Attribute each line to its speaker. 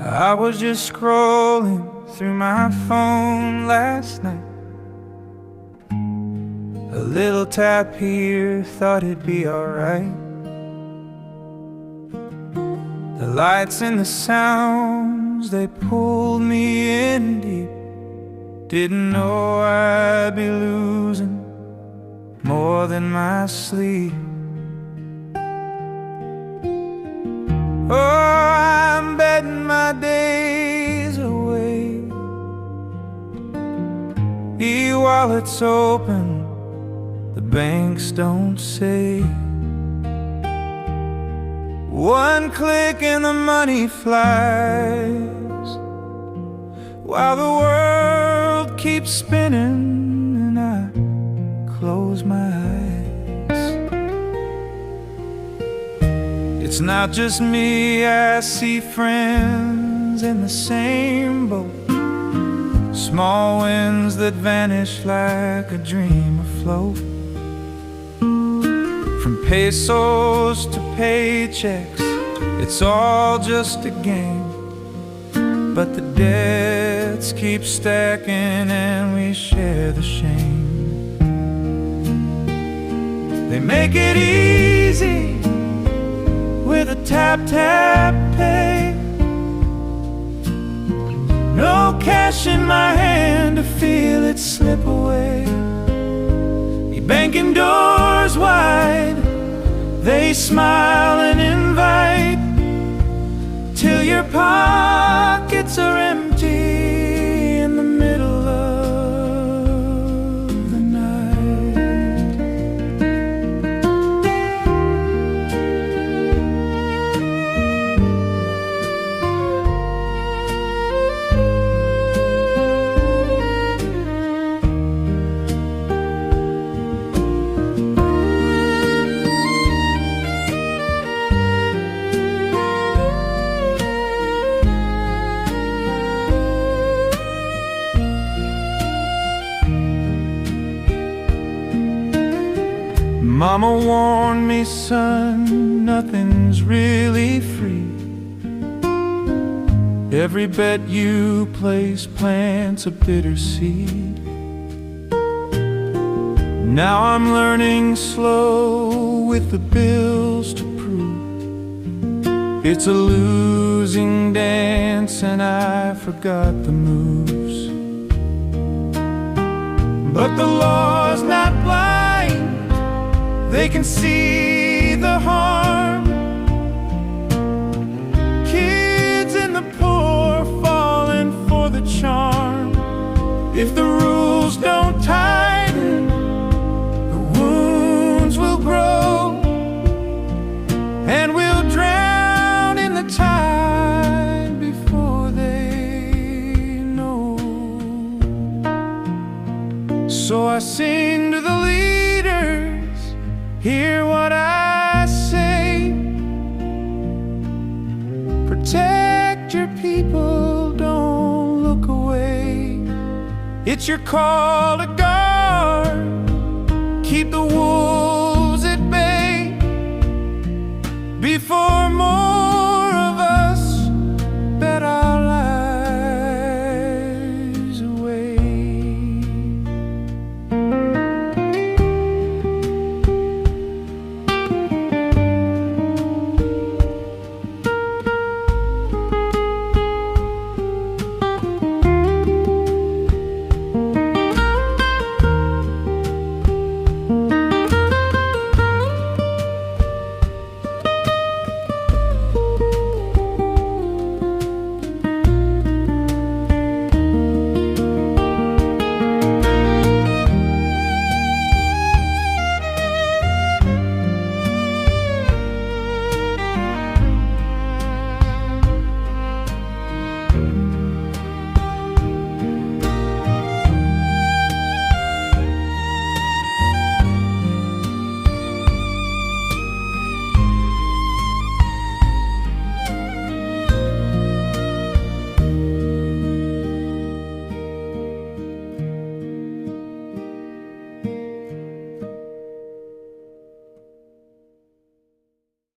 Speaker 1: I was just scrolling through my phone last night. A little tap here, thought it'd be alright. The lights and the sounds, they pulled me in deep. Didn't know I'd be losing more than my sleep. Oh, I'm betting my days away. E-wallet's open, the banks don't say. One click and the money flies, while the world keeps spinning and I close my eyes. It's not just me, I see friends in the same boat. Small winds that vanish like a dream afloat. From pesos to paychecks, it's all just a game. But the debts keep stacking and we share the shame. They make it easy with a tap, tap, pay. No cash in my hand to feel it slip away. Your banking doors wide, they smile and invite, till your pockets are empty in the middle of the night. Mama warned me, son, nothing's really free. Every bet you place plants a bitter seed. Now I'm learning slow with the bills to prove. It's a losing dance and I forgot the moves. But the law's not blind, they can see the harm. Kids and the poor falling for the charm. If the rules don't tighten, the wounds will grow, and we'll drown in the tide before they know. So I sing to the leaders, hear what I say. Protect your people, don't look away. It's your call to guard, keep the wolves at bay before more